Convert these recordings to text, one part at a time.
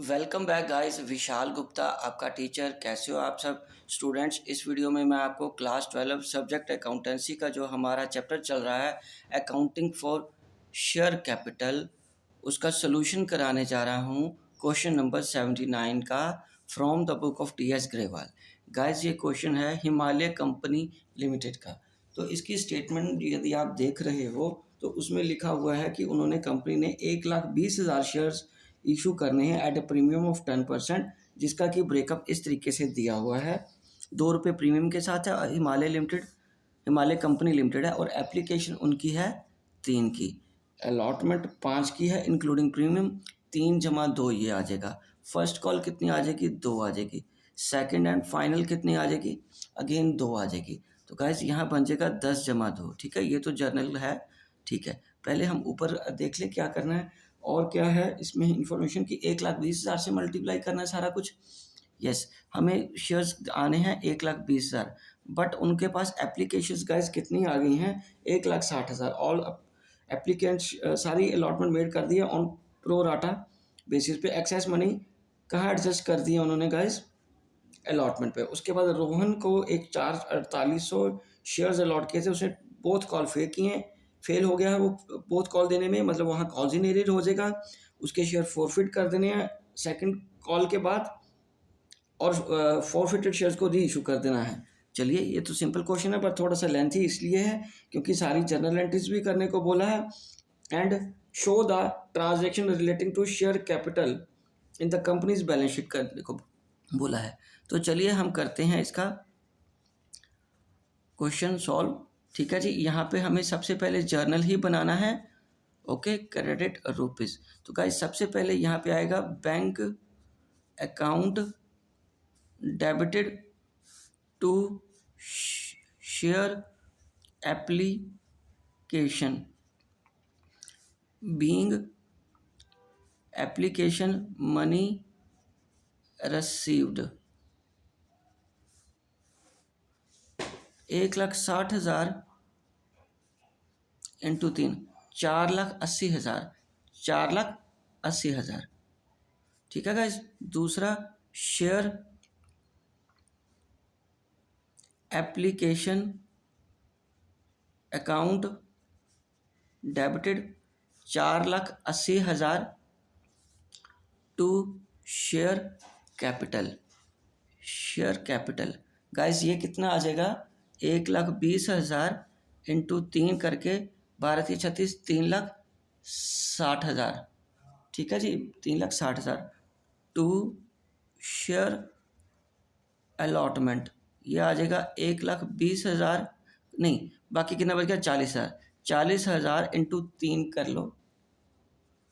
Welcome back guys. Vishal Gupta आपका teacher. कैसे हो आप सब स्टूडेंट्स। इस वीडियो में मैं आपको क्लास 12 सब्जेक्ट अकाउंटेंसी का जो हमारा चैप्टर चल रहा है अकाउंटिंग फॉर शेयर कैपिटल, उसका सलूशन कराने जा रहा हूँ। क्वेश्चन नंबर 79 का from the book of T S Grewal. Guys ये क्वेश्चन है हिमालय कंपनी लिमिटेड का। तो इसकी स्टेटमेंट यदि आप देख रहे हो तो उसमें लिखा हुआ है कि उन्होंने कंपनी ने 1,20,000 शेयर्स इशू करने हैं एट ए प्रीमियम ऑफ 10%, जिसका कि ब्रेकअप इस तरीके से दिया हुआ है। ₹2 प्रीमियम के साथ है और हिमालय कंपनी लिमिटेड है और एप्लीकेशन उनकी है 3 की, अलॉटमेंट 5 की है इंक्लूडिंग प्रीमियम। 3 जमा 2 ये आ जाएगा। फर्स्ट कॉल कितनी आ जाएगी? 2 आ जाएगी। सेकंड एंड फाइनल कितनी आ जाएगी? अगेन 2 आ जाएगी। तो गाइस यहाँ बन जाएगा 10 जमा 2। ठीक है, ये तो जर्नल है। ठीक है, पहले हम ऊपर देख लें क्या करना है और क्या है इसमें इंफॉर्मेशन की। 1,20,000 से मल्टीप्लाई करना है सारा कुछ। यस, हमें शेयर्स आने हैं 1,20,000, बट उनके पास एप्लीकेशंस गाइस कितनी आ गई हैं? 1,60,000। ऑल एप्लीकेंट्स सारी अलॉटमेंट मेड कर दी है ऑन प्रो राटा बेसिस पे। एक्सेस मनी कहाँ एडजस्ट कर दिया उन्होंने गाइस? अलॉटमेंट पे। उसके बाद रोहन को एक 4,4800 शेयर्स अलॉट किए थे, उसने बोथ कॉल फेल हो गया है वो बोथ कॉल देने में, मतलब वहाँ कॉल्स ही नहीं रीड हो जाएगा। उसके शेयर फॉरफिट कर देने हैं सेकंड कॉल के बाद और फॉरफिटेड शेयर्स को री इशू कर देना है। चलिए, ये तो सिंपल क्वेश्चन है पर थोड़ा सा लेंथी इसलिए है क्योंकि सारी जर्नल एंट्रीज भी करने को बोला है। And show the transaction relating to share capital in the company's balance sheet करने को बोला है। तो चलिए हम करते हैं इसका क्वेश्चन सॉल्व। ठीक है जी, यहाँ पे हमें सबसे पहले जर्नल ही बनाना है। Okay, credit rupees. तो गाइस सबसे पहले यहाँ पे आएगा bank account debited to share application being application money received. 1,60,000 into 3, 4,80,000। 4,80,000। ठीक है गाइज। दूसरा, share application account debited 4,80,000 to share capital. Guys ये कितना आ जाएगा? 1,20,000 इंटू 3 करके 12×36 3,60,000। ठीक है जी, 3,60,000 टू शेयर अलॉटमेंट। ये आ जाएगा 1,20,000, नहीं बाकी कितना बच गया? 40,000। 40,000 इंटू 3 कर लो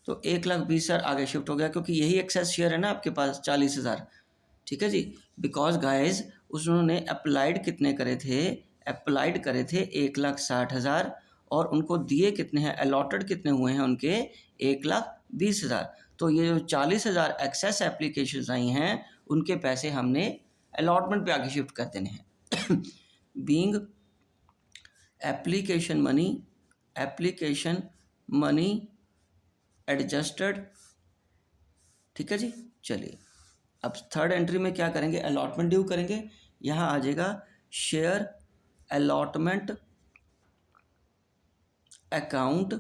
तो 1,20,000 आगे शिफ्ट हो गया क्योंकि यही एक्सेस शेयर है ना आपके पास 40,000। ठीक है जी, बिकॉज गाइज उन्होंने अप्लाइड कितने करे थे? अप्लाइड करे थे 1,60,000 और उनको दिए कितने हैं? अलॉटेड कितने हुए हैं उनके? 1,20,000। तो ये जो 40,000 एक्सेस एप्लीकेशंस आई हैं उनके पैसे हमने अलॉटमेंट पे आगे शिफ्ट कर देने हैं। Being application money adjusted. ठीक है जी। चलिए अब थर्ड एंट्री में क्या करेंगे? अलॉटमेंट ड्यू करेंगे। यहाँ आ जाएगा शेयर अलॉटमेंट अकाउंट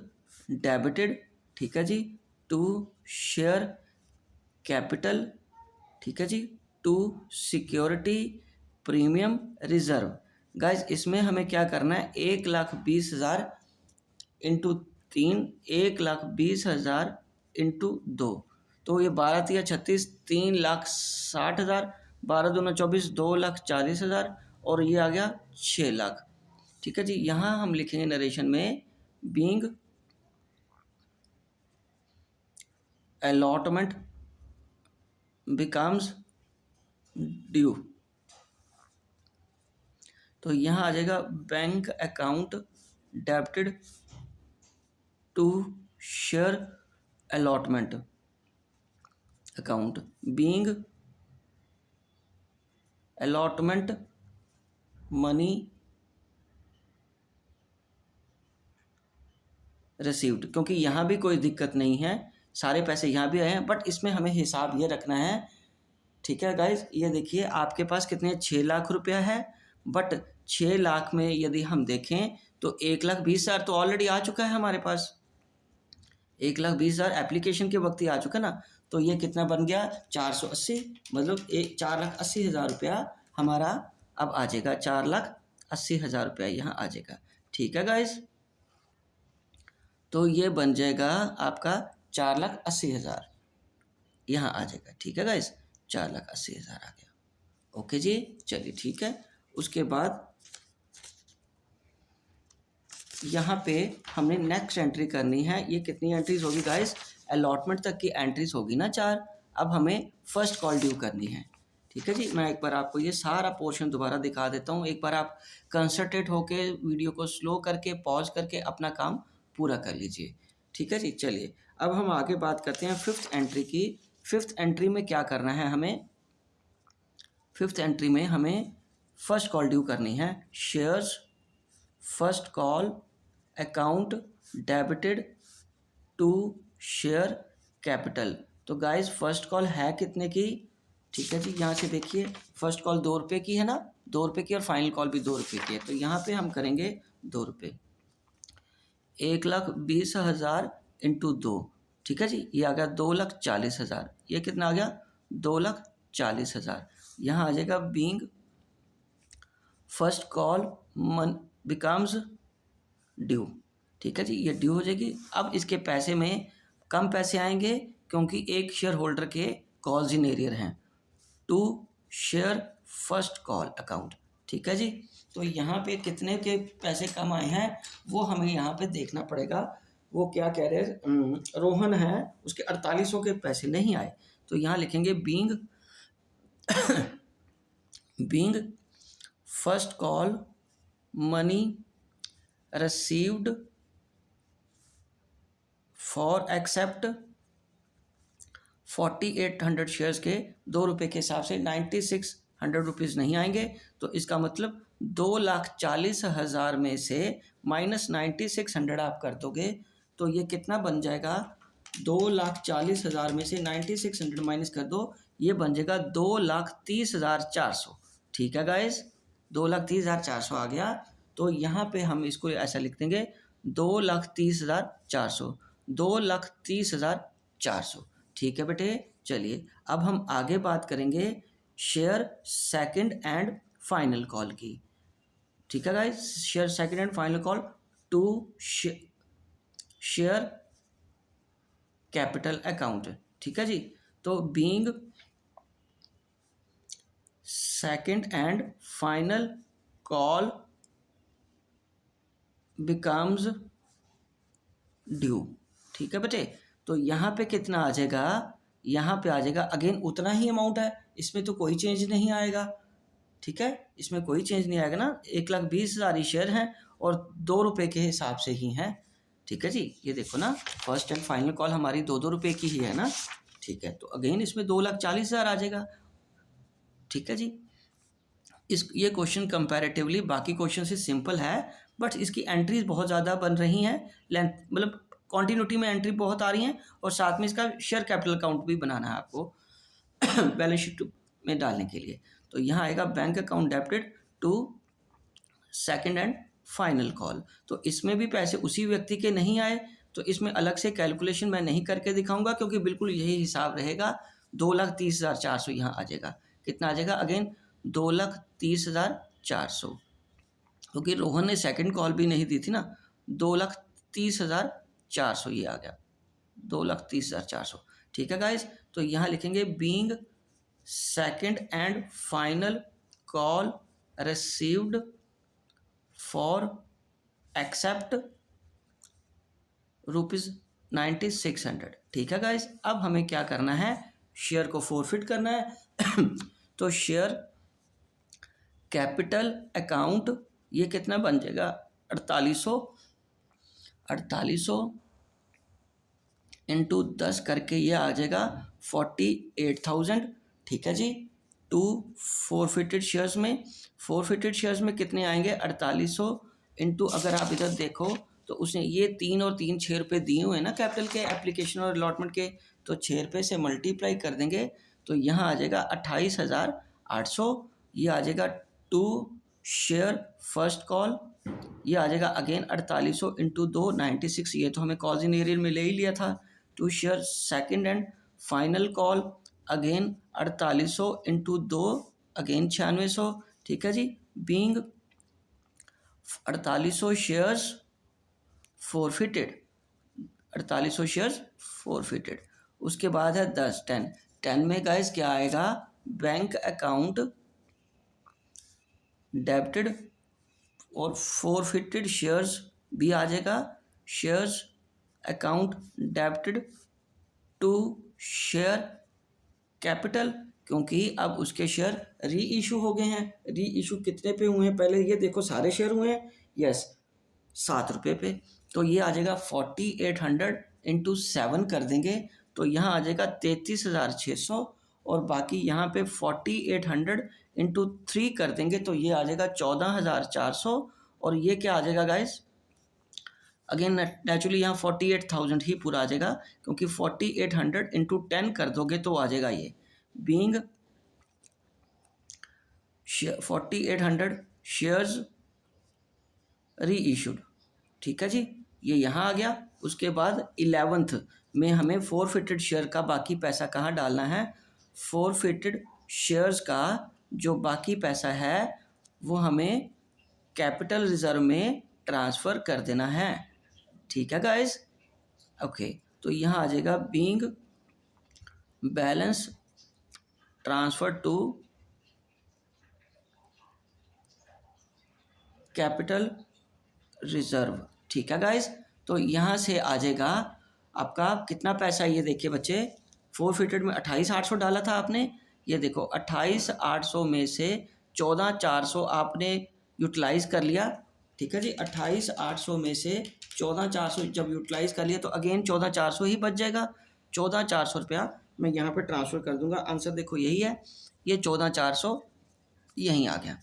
डेबिटेड। ठीक है जी, टू शेयर कैपिटल। ठीक है जी, to security premium reserve. Guys इसमें हमें क्या करना है? 1,20,000 इंटू 3, 1,20,000 इंटू 2, तो ये 12×3=36, 3,60,000। 12×2=24, 2,40,000 और ये आ गया 6 लाख। ठीक है जी, यहाँ हम लिखेंगे नरेशन में बीइंग अलॉटमेंट बिकम्स ड्यू। तो यहाँ आ जाएगा bank account debited to share allotment account being allotment money received. क्योंकि यहाँ भी कोई दिक्कत नहीं है, सारे पैसे यहाँ भी आए हैं, बट इसमें हमें हिसाब ये रखना है, ठीक है गाइज। ये देखिए आपके पास कितने 6 लाख रुपया है, बट 6 लाख में यदि हम देखें तो 1,20,000 तो ऑलरेडी आ चुका है हमारे पास, 1,20,000 एप्लीकेशन के वक्त ही आ चुका ना। तो ये कितना बन गया 480, मतलब 4,80,000 रुपया हमारा अब आ जाएगा, 4,80,000 रुपया यहाँ आ जाएगा, ठीक है गाइज। तो ये बन जाएगा आपका 4,80,000 यहाँ आ जाएगा, ठीक है गाइज, 4,80,000 आ गया। ओके जी, चलिए ठीक है। उसके बाद यहाँ पे हमने नेक्स्ट एंट्री करनी है। ये कितनी एंट्रीज होगी गाइस, अलॉटमेंट तक की एंट्रीज होगी ना 4। अब हमें फर्स्ट कॉल ड्यू करनी है, ठीक है जी। मैं एक बार आपको ये सारा पोर्शन दोबारा दिखा देता हूँ, एक बार आप कंसंट्रेट होके वीडियो को स्लो करके पॉज करके अपना काम पूरा कर लीजिए, ठीक है जी। चलिए अब हम आगे बात करते हैं फिफ्थ एंट्री की। फिफ्थ एंट्री में क्या करना है हमें, फिफ्थ एंट्री में हमें फर्स्ट कॉल ड्यू करनी है। Shares first call account debited to share capital. तो गाइस फर्स्ट कॉल है कितने की, ठीक है जी। यहाँ से देखिए फर्स्ट कॉल 2 रुपये की है ना, 2 रुपये की, और फाइनल कॉल भी 2 रुपये की है। तो यहाँ पे हम करेंगे 2 रुपये, 1,20,000 इंटू 2, ठीक है जी। ये आ गया 2,40,000। ये कितना आ गया 2,40,000। यहाँ आ जाएगा बीइंग फर्स्ट कॉल मन बिकम्स ड्यू, ठीक है जी। ये ड्यू हो जाएगी। अब इसके पैसे में कम पैसे आएंगे क्योंकि एक शेयर होल्डर के कॉल्स इन एरियर हैं, to share first call account, ठीक है जी। तो यहाँ पे कितने के पैसे कम आए हैं वो हमें यहाँ पे देखना पड़ेगा। वो क्या कह रहे हैं, रोहन है, उसके 4800 के पैसे नहीं आए। तो यहाँ लिखेंगे being being first call money received for except 4,800 shares के 2 रुपये के हिसाब से 9,600 रुपीज़ नहीं आएंगे। तो इसका मतलब 2,40,000 में से -9,600 आप कर दोगे तो ये कितना बन जाएगा, 2,40,000 में से 9,600 माइनस कर दो, ये बन जाएगा 2,30,400, ठीक है गाइस। 2,30,400 आ गया। तो यहाँ पे हम इसको ऐसा लिख देंगे 2,30,400, 2,30,400, ठीक है बेटे। चलिए अब हम आगे बात करेंगे share second and final call की, ठीक है guys. Share second and final call to share capital account, ठीक है जी। तो being second and final call becomes due, ठीक है बेटे। तो यहाँ पे कितना आ जाएगा, यहाँ पे आ जाएगा अगेन उतना ही अमाउंट है, इसमें तो कोई चेंज नहीं आएगा, ठीक है। इसमें कोई चेंज नहीं आएगा ना, 1,20,000 ही शेयर हैं और 2 रुपये के हिसाब से ही हैं, ठीक है जी। ये देखो ना फर्स्ट एंड फाइनल कॉल हमारी 2-2 रुपये की ही है ना, ठीक है। तो अगेन इसमें 2,40,000 आ जाएगा, ठीक है जी। ये क्वेश्चन कंपैरेटिवली बाकी क्वेश्चन से सिंपल है, बट इसकी एंट्रीज बहुत ज़्यादा बन रही हैं, लेंथ मतलब कॉन्टिन्यूटी में एंट्री बहुत आ रही हैं, और साथ में इसका शेयर कैपिटल अकाउंट भी बनाना है आपको बैलेंस शीट में डालने के लिए। तो यहाँ आएगा bank account debited to second and final call. तो इसमें भी पैसे उसी व्यक्ति के नहीं आए, तो इसमें अलग से कैलकुलेशन मैं नहीं करके दिखाऊंगा क्योंकि बिल्कुल यही हिसाब रहेगा। 2,30,400 यहाँ आ जाएगा, कितना आ जाएगा अगेन 2,30,400, क्योंकि रोहन ने सेकंड कॉल भी नहीं दी थी ना। 2,30,400 ये आ गया, 2,30,400, ठीक है गाइज। तो यहाँ लिखेंगे being second and final call received for except ₹9,600, ठीक है गाइज। अब हमें क्या करना है, शेयर को फोरफिट करना है तो शेयर कैपिटल अकाउंट ये कितना बन जाएगा 4800 इंटू 10 करके ये आ जाएगा 48,000, ठीक है जी। टू फोरफिटेड शेयर्स में कितने आएंगे 4800 इंटू, अगर आप इधर देखो तो उसने ये 3 और 3 ₹6 दिए हुए हैं ना कैपिटल के एप्लीकेशन और अलॉटमेंट के, तो ₹6 से मल्टीप्लाई कर देंगे तो यहाँ आ जाएगा 28,800। ये आ जाएगा टू शेयर फर्स्ट कॉल, ये आ जाएगा अगेन 4800 इंटू 2 96, ये तो हमें कॉल्स इन एरियर में ले ही लिया था। To share second and final call again 4800 into 2 again 9600, ठीक है जी। Being 4800 shares forfeited, 4800 shares forfeited. उसके बाद है 10 में गाइस क्या आएगा, बैंक अकाउंट डेबिटेड और फोरफिटेड शेयर्स भी आ जाएगा। Shares account debited to share capital, क्योंकि अब उसके शेयर री इशू हो गए हैं। री इशू कितने पे हुए हैं, पहले ये देखो सारे शेयर हुए हैं, यस ₹7 पे। तो ये आ जाएगा 4800 इंटू 7 कर देंगे तो यहाँ आ जाएगा 33,600, और बाकी यहाँ पे 4800 इंटू 3 कर देंगे तो ये आ जाएगा 14,400। और ये क्या आ जाएगा गाइस, अगेन नेचुरली यहाँ 48,000 ही पूरा आ जाएगा, क्योंकि 4800 इंटू 10 कर दोगे तो आ जाएगा ये बीइंग 4800 शेयर्स री इशूड, ठीक है जी, ये यहाँ आ गया। उसके बाद 11th में हमें फोरफिटेड शेयर का बाकी पैसा कहाँ डालना है, फोरफिटेड शेयर्स का जो बाकी पैसा है वो हमें कैपिटल रिजर्व में ट्रांसफ़र कर देना है, ठीक है गाइस। ओके, तो यहाँ आ जाएगा being balance transfer to capital reserve, ठीक है गाइस। तो यहाँ से आ जाएगा आपका कितना पैसा, ये देखिए बच्चे, फोरफिटेड में 28,800 डाला था आपने, ये देखो 28,800 में से 14,400 आपने यूटिलाइज कर लिया, ठीक है जी। 28,800 में से 14,400 जब यूटिलाइज कर लिया तो अगेन 14,400 ही बच जाएगा। 14,400 रुपया मैं यहाँ पे ट्रांसफ़र कर दूंगा। आंसर देखो यही है, ये 14,400 यहीं आ गया।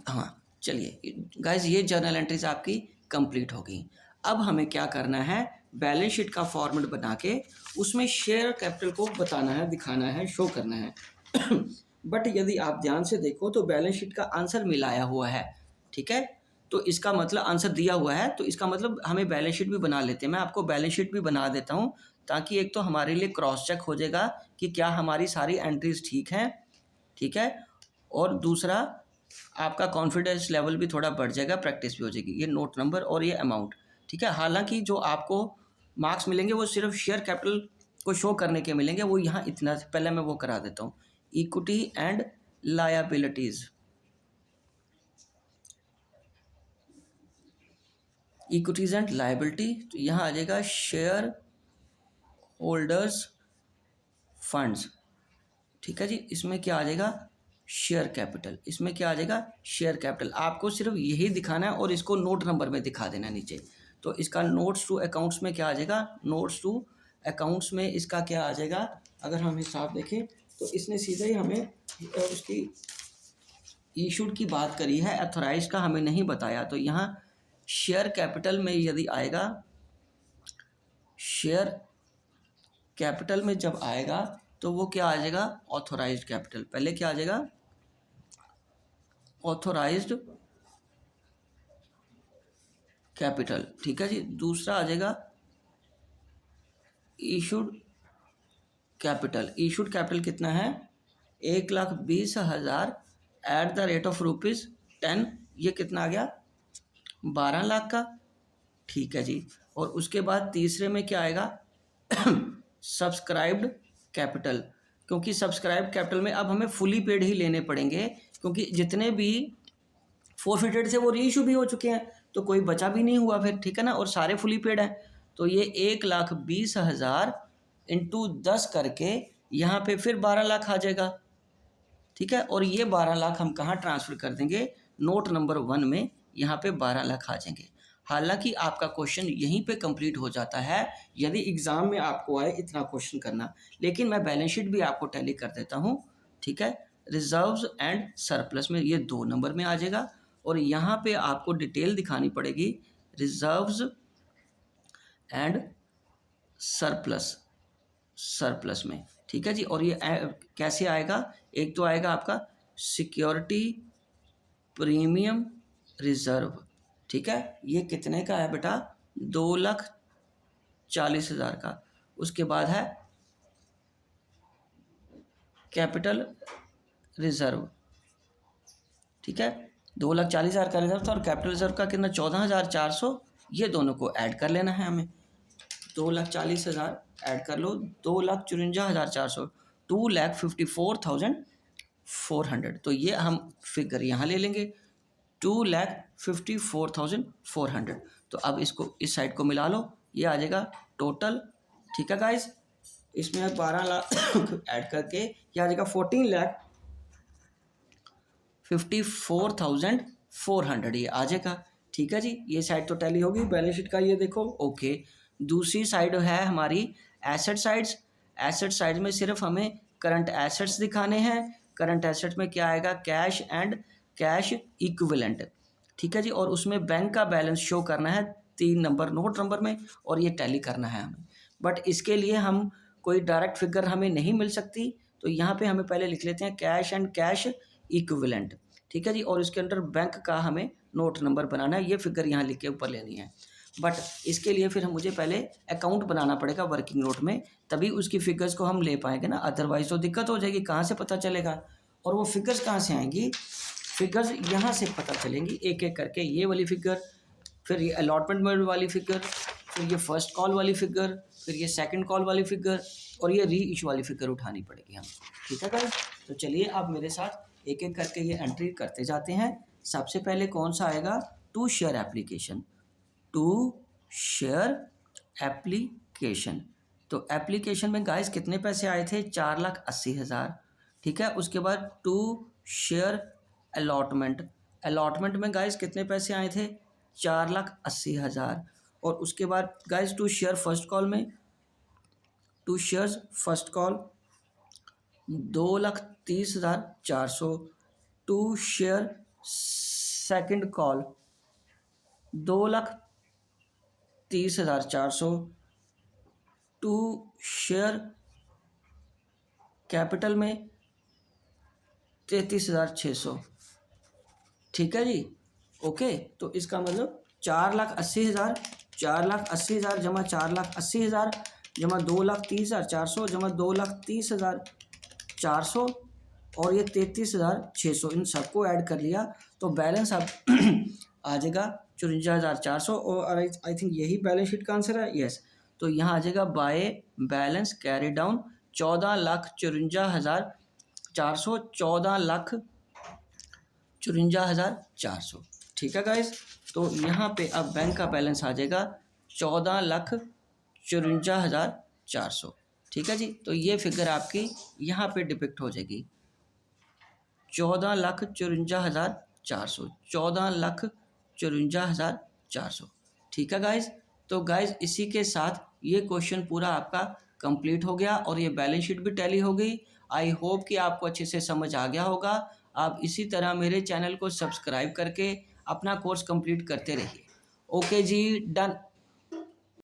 हाँ चलिए गाइज, ये जर्नल एंट्रीज आपकी कंप्लीट हो गई। अब हमें क्या करना है, बैलेंस शीट का फॉर्मेट बना के उसमें शेयर कैपिटल को बताना है, दिखाना है, शो करना है। बट यदि आप ध्यान से देखो तो बैलेंस शीट का आंसर मिलाया हुआ है, ठीक है। तो इसका मतलब आंसर दिया हुआ है, तो इसका मतलब हमें बैलेंस शीट भी बना लेते हैं। मैं आपको बैलेंस शीट भी बना देता हूँ ताकि एक तो हमारे लिए क्रॉस चेक हो जाएगा कि क्या हमारी सारी एंट्रीज ठीक हैं, ठीक है, और दूसरा आपका कॉन्फिडेंस लेवल भी थोड़ा बढ़ जाएगा, प्रैक्टिस भी हो जाएगी। ये नोट नंबर और ये अमाउंट, ठीक है। हालांकि जो आपको मार्क्स मिलेंगे वो सिर्फ शेयर कैपिटल को शो करने के मिलेंगे, वो यहाँ इतना पहले मैं वो करा देता हूँ। Equity and liabilities, equities and liability, तो यहाँ आ जाएगा शेयर होल्डर्स फंड्स, ठीक है जी। इसमें क्या आ जाएगा, शेयर कैपिटल, इसमें क्या आ जाएगा, शेयर कैपिटल। आपको सिर्फ यही दिखाना है और इसको नोट नंबर में दिखा देना नीचे। तो इसका नोट्स टू अकाउंट्स में क्या आ जाएगा, नोट्स टू अकाउंट्स में इसका क्या आ जाएगा, अगर हम हिसाब देखें तो इसने सीधे ही हमें उसकी इशूड की बात करी है, अथोराइज का हमें नहीं बताया। तो यहाँ शेयर कैपिटल में यदि आएगा, शेयर कैपिटल में जब आएगा तो वो क्या आ जाएगा, ऑथोराइज्ड कैपिटल। पहले क्या आ जाएगा, ऑथोराइज्ड कैपिटल, ठीक है जी। दूसरा आ जाएगा इशूड कैपिटल। इशूड कैपिटल कितना है, 1,20,000 एट द रेट ऑफ ₹10, ये कितना आ गया, 12 लाख का, ठीक है जी। और उसके बाद तीसरे में क्या आएगा, सब्सक्राइब्ड कैपिटल, क्योंकि सब्सक्राइब कैपिटल में अब हमें फुली पेड ही लेने पड़ेंगे, क्योंकि जितने भी फोरफिटेड थे वो रीइशू भी हो चुके हैं, तो कोई बचा भी नहीं हुआ फिर, ठीक है ना, और सारे फुली पेड हैं। तो ये 1,20,000 इंटू 10 करके यहाँ पे फिर 12 लाख आ जाएगा, ठीक है। और ये 12 लाख हम कहाँ ट्रांसफ़र कर देंगे, नोट नंबर 1 में, यहाँ पे 12 लाख आ जाएंगे। हालांकि आपका क्वेश्चन यहीं पे कंप्लीट हो जाता है यदि एग्ज़ाम में आपको आए इतना क्वेश्चन करना, लेकिन मैं बैलेंस शीट भी आपको टैली कर देता हूँ, ठीक है। रिजर्व्स एंड सरप्लस में ये 2 नंबर में आ जाएगा, और यहाँ पे आपको डिटेल दिखानी पड़ेगी रिजर्व्स एंड सरप्लस में, ठीक है जी। और ये कैसे आएगा, एक तो आएगा आपका सिक्योरिटी प्रीमियम रिजर्व, ठीक है, ये कितने का है बेटा, 2,40,000 का। उसके बाद है कैपिटल रिजर्व, ठीक है, 2,40,000 का रिजर्व था और कैपिटल रिजर्व का कितना 14,400, ये दोनों को ऐड कर लेना है हमें। 2,40,000 ऐड कर लो, 2,54,400, 2,54,400, तो ये हम फिगर यहाँ ले लेंगे 2,54,400। तो अब इसको इस साइड को मिला लो, ये आ जाएगा टोटल, ठीक है गाइस। इसमें 12 लाख ऐड करके ये आ जाएगा 14,54,400, ये आ जाएगा, ठीक है जी। ये साइड तो टैली होगी बैलेंस शीट का, ये देखो ओके। दूसरी साइड है हमारी एसेट साइड्स। एसेट साइड में सिर्फ हमें करंट एसेट्स दिखाने हैं। करंट एसेट में क्या आएगा, कैश एंड कैश इक्विवेलेंट, ठीक है जी। और उसमें बैंक का बैलेंस शो करना है 3 नंबर नोट नंबर में, और ये टैली करना है हमें। बट इसके लिए हम कोई डायरेक्ट फिगर हमें नहीं मिल सकती, तो यहाँ पे हमें पहले लिख लेते हैं कैश एंड कैश इक्विवेलेंट, ठीक है जी। और इसके अंदर बैंक का हमें नोट नंबर बनाना है, ये फिगर यहाँ लिख के ऊपर लेनी है। बट इसके लिए फिर मुझे पहले अकाउंट बनाना पड़ेगा वर्किंग नोट में, तभी उसकी फिगर्स को हम ले पाएंगे ना, अदरवाइज तो दिक्कत हो जाएगी, कहाँ से पता चलेगा। और वो फिगर्स कहाँ से आएंगी, फिगर्स यहाँ से पता चलेंगी एक एक करके। ये वाली फिगर, फिर ये अलॉटमेंट वाली फिगर, फिर ये फर्स्ट कॉल वाली फिगर, फिर ये सेकंड कॉल वाली फिगर, और ये री इशू वाली फिगर उठानी पड़ेगी हमें, ठीक है गाइस। तो चलिए आप मेरे साथ एक एक करके ये एंट्री करते जाते हैं। सबसे पहले कौन सा आएगा, to share application, to share application. तो एप्लीकेशन में गाइस कितने पैसे आए थे, 4,80,000, ठीक है। उसके बाद टू शेयर अलॉटमेंट, अलॉटमेंट में गाइस कितने पैसे आए थे, 4,80,000। और उसके बाद guys to share first call में, to shares first call 2,30,400, to share second call 2,30,400, to share capital में 33,600, ठीक है जी, ओके। तो इसका मतलब 4,80,000, 4,80,000 जमा 4,80,000 जमा 2,30,400 जमा 2,30,400 और ये 33,600, इन सबको ऐड कर लिया तो बैलेंस अब आ जाएगा 54,400। और आई थिंक यही बैलेंस शीट का आंसर है, यस। तो यहाँ आ जाएगा बाय बैलेंस कैरी डाउन 14,54,400, 14,54,400, ठीक है गाइस। तो यहाँ पे अब बैंक का बैलेंस आ जाएगा 14,54,400, ठीक है जी। तो ये फिगर आपकी यहाँ पे डिपिक्ट हो जाएगी 14,54,400, 14,54,400, ठीक है गाइस। तो गाइस इसी के साथ ये क्वेश्चन पूरा आपका कंप्लीट हो गया और ये बैलेंस शीट भी टैली हो गई। आई होप कि आपको अच्छे से समझ आ गया होगा। आप इसी तरह मेरे चैनल को सब्सक्राइब करके अपना कोर्स कंप्लीट करते रहिए। ओके जी, डन।